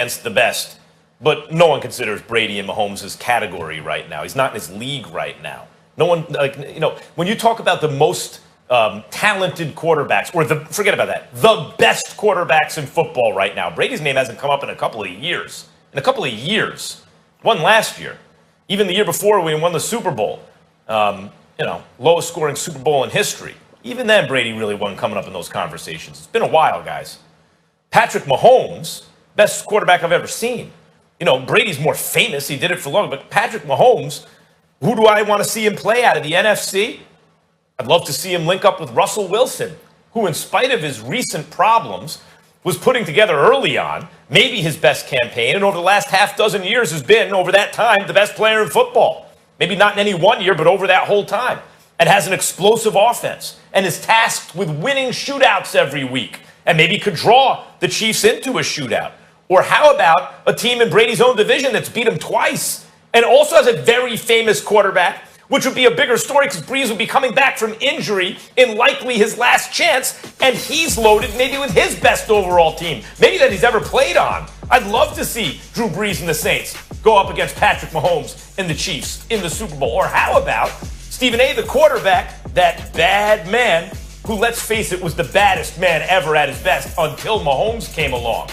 against the best. But no one considers Brady in Mahomes' category right now. He's not in his league right now. No one, when you talk about the most talented quarterbacks, or forget about that, the best quarterbacks in football right now, Brady's name hasn't come up in a couple of years. Won last year. Even the year before we won the Super Bowl. Lowest scoring Super Bowl in history. Even then, Brady really wasn't coming up in those conversations. It's been a while, guys. Patrick Mahomes, best quarterback I've ever seen. Brady's more famous. He did it for long. But Patrick Mahomes, who do I want to see him play out of the NFC? I'd love to see him link up with Russell Wilson, who, in spite of his recent problems, was putting together early on maybe his best campaign, and over the last half dozen years has been, over that time, the best player in football. Maybe not in any one year, but over that whole time. And has an explosive offense and is tasked with winning shootouts every week and maybe could draw the Chiefs into a shootout. Or how about a team in Brady's own division that's beat him twice and also has a very famous quarterback, which would be a bigger story because Breeze would be coming back from injury in likely his last chance, and he's loaded maybe with his best overall team, maybe that he's ever played on. I'd love to see Drew Brees and the Saints go up against Patrick Mahomes and the Chiefs in the Super Bowl. Or how about Stephen A., the quarterback, that bad man who, let's face it, was the baddest man ever at his best until Mahomes came along.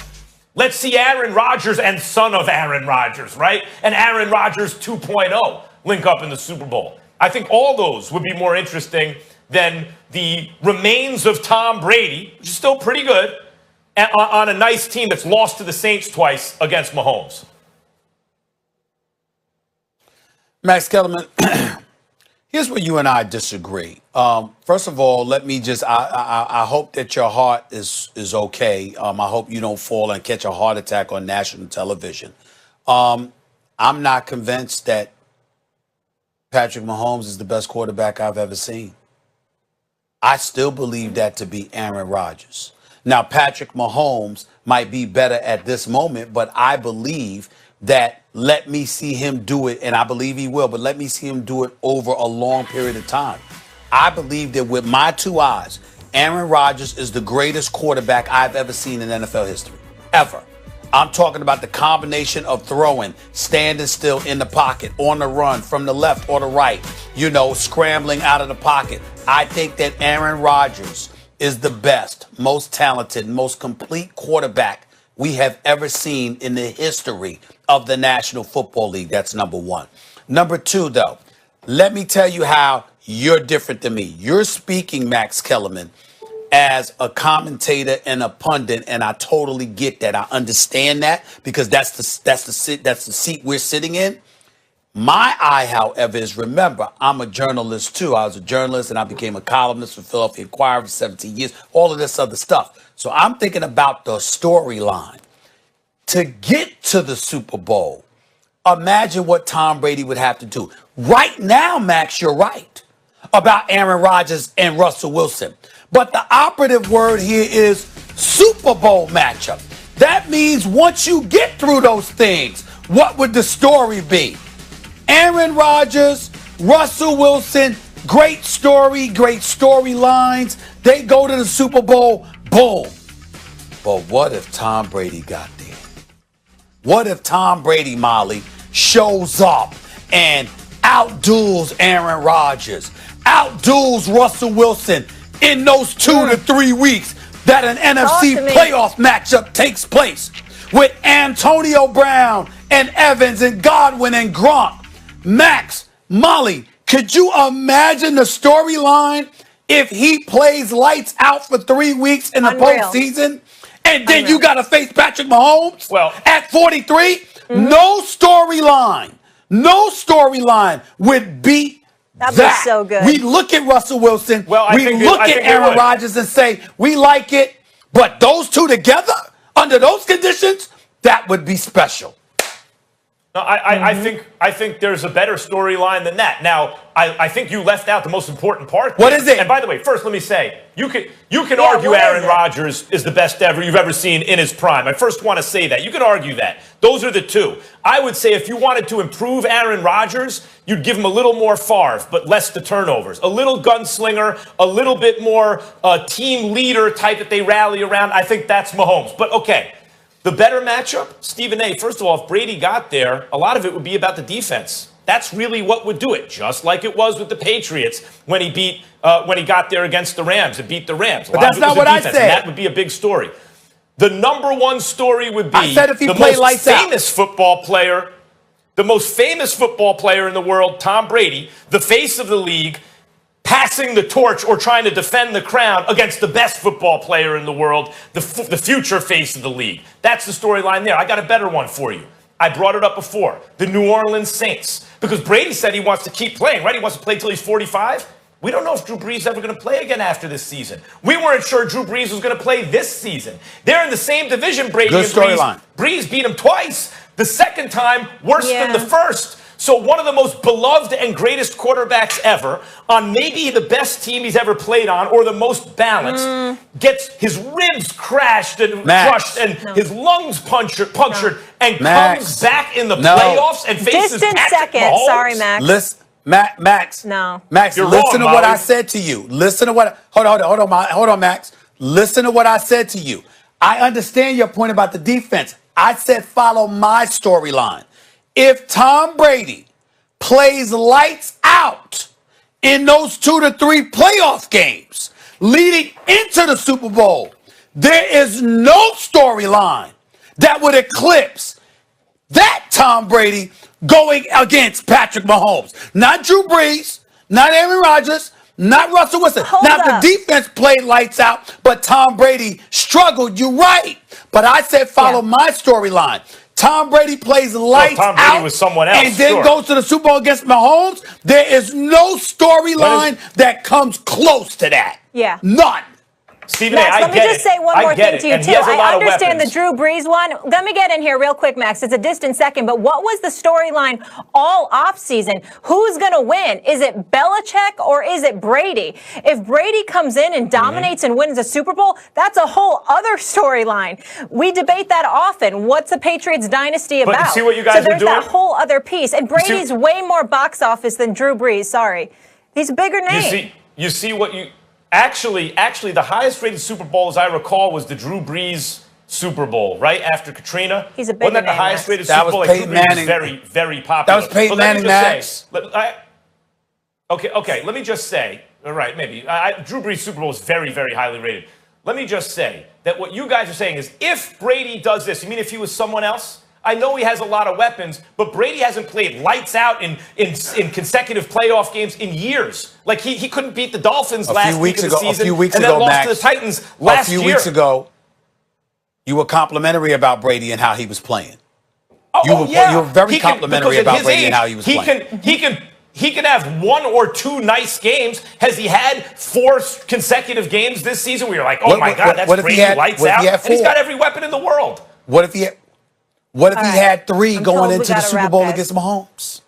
Let's see Aaron Rodgers and son of Aaron Rodgers, right? And Aaron Rodgers 2.0 link up in the Super Bowl. I think all those would be more interesting than the remains of Tom Brady, which is still pretty good, on a nice team that's lost to the Saints twice against Mahomes. Max Kellerman, here's where you and I disagree. First of all, let me just, I hope that your heart is okay. I hope you don't fall and catch a heart attack on national television. I'm not convinced that Patrick Mahomes is the best quarterback I've ever seen. I still believe that to be Aaron Rodgers. Now, Patrick Mahomes might be better at this moment, but I believe that let me see him do it, and I believe he will, but let me see him do it over a long period of time. I believe that with my two eyes, Aaron Rodgers is the greatest quarterback I've ever seen in NFL history, ever. I'm talking about the combination of throwing, standing still in the pocket, on the run, from the left or the right, scrambling out of the pocket. I think that Aaron Rodgers is the best, most talented, most complete quarterback we have ever seen in the history of the National Football League. That's number one. Number two, though, let me tell you how you're different than me. You're speaking, Max Kellerman, as a commentator and a pundit, and I totally get that. I understand that because that's the seat we're sitting in. My eye, however, is, remember, I'm a journalist too. I was a journalist and I became a columnist for Philadelphia Inquirer for 17 years, all of this other stuff. So I'm thinking about the storyline. To get to the Super Bowl, imagine what Tom Brady would have to do. Right now, Max, you're right about Aaron Rodgers and Russell Wilson. But the operative word here is Super Bowl matchup. That means once you get through those things, what would the story be? Aaron Rodgers, Russell Wilson, great story, great storylines. They go to the Super Bowl, boom. But what if Tom Brady got there? What if Tom Brady, Molly, shows up and outduels Aaron Rodgers, outduels Russell Wilson in those 2 to 3 weeks that an NFC playoff matchup takes place with Antonio Brown and Evans and Godwin and Gronk? Max, Molly, could you imagine the storyline if he plays lights out for 3 weeks in the postseason? And then you got to face Patrick Mahomes at 43? Mm-hmm. No storyline would beat that. That'd be so good. We look at Russell Wilson, we look at Aaron Rodgers and say, we like it, but those two together, under those conditions, that would be special. No, I think there's a better storyline than that. Now, I think you left out the most important part. What is it? And by the way, first let me say, you can argue Aaron Rodgers is the best you've ever seen in his prime. I first want to say that. You can argue that. Those are the two. I would say if you wanted to improve Aaron Rodgers, you'd give him a little more Favre, but less the turnovers. A little gunslinger, a little bit more team leader type that they rally around. I think that's Mahomes. But okay, The better matchup, Stephen A., first of all, if Brady got there, a lot of it would be about the defense. That's really what would do it, just like it was with the Patriots when he got there against the Rams and beat the Rams. But that's not what I said. And that would be a big story. The number one story would be I said if he the played most lights out. famous football player, the most famous football player in the world, Tom Brady, the face of the league, passing the torch or trying to defend the crown against the best football player in the world, the future face of the league. That's the storyline there. I got a better one for you. I brought it up before. The New Orleans Saints. Because Brady said he wants to keep playing, right? He wants to play till he's 45. We don't know if Drew Brees is ever going to play again after this season. We weren't sure Drew Brees was going to play this season. They're in the same division, Brady Good and Brees. storyline. Brees beat him twice. The second time, worse than the first. So one of the most beloved and greatest quarterbacks ever on maybe the best team he's ever played on or the most balanced gets his ribs crashed and crushed and his lungs punctured and comes back in the playoffs and faces Distant Patrick second. Mahomes. Sorry, Max. Listen, Max. No. Max, You're listen wrong, to what I Molly. said to you. Listen to what. Hold on, Max. Listen to what I said to you. I understand your point about the defense. I said follow my storyline. If Tom Brady plays lights out in those 2 to 3 playoff games leading into the Super Bowl, there is no storyline that would eclipse that Tom Brady going against Patrick Mahomes. Not Drew Brees, not Aaron Rodgers, not Russell Wilson. Now, up. the defense played lights out, but Tom Brady struggled. You're right. But I said follow my storyline. Tom Brady plays lights Tom Brady out was someone else, and then goes to the Super Bowl against Mahomes. There is no storyline that comes close to that. Yeah. None. Stephen A., Max, let me just say one more thing to you, and too. he has a lot I of understand the weapons. Drew Brees one. Let me get in here real quick, Max. It's a distant second, but what was the storyline all offseason? Who's going to win? Is it Belichick or is it Brady? If Brady comes in and dominates and wins a Super Bowl, that's a whole other storyline. We debate that often. What's the Patriots dynasty about? But you see what you guys so there's are doing? that whole other piece. And Brady's way more box office than Drew Brees. Sorry. He's a bigger name. You see what you... Actually, the highest rated Super Bowl, as I recall, was the Drew Brees Super Bowl, right after Katrina. He's a bigger Wasn't that the name, highest Max. rated That Super was Bowl? Peyton Drew Brees was Manning. very, very popular. That was Peyton But let me Manning, just Max. Okay, let me just say, all right, maybe. Drew Brees Super Bowl is very, very highly rated. Let me just say that what you guys are saying is if Brady does this, you mean if he was someone else? I know he has a lot of weapons, but Brady hasn't played lights out in consecutive playoff games in years. Like he couldn't beat the Dolphins last week of the season, a few weeks and ago, then lost Max, to the Titans last year. A few weeks ago, you were complimentary about Brady and how he was playing. You were very complimentary about Brady and how he was playing. He can have 1 or 2 nice games. Has he had 4 consecutive games this season where you're like, oh my God, that's Brady lights out? And he's got every weapon in the world. What if he had 3 going told we into the gotta Super wrap, Bowl guys. against Mahomes?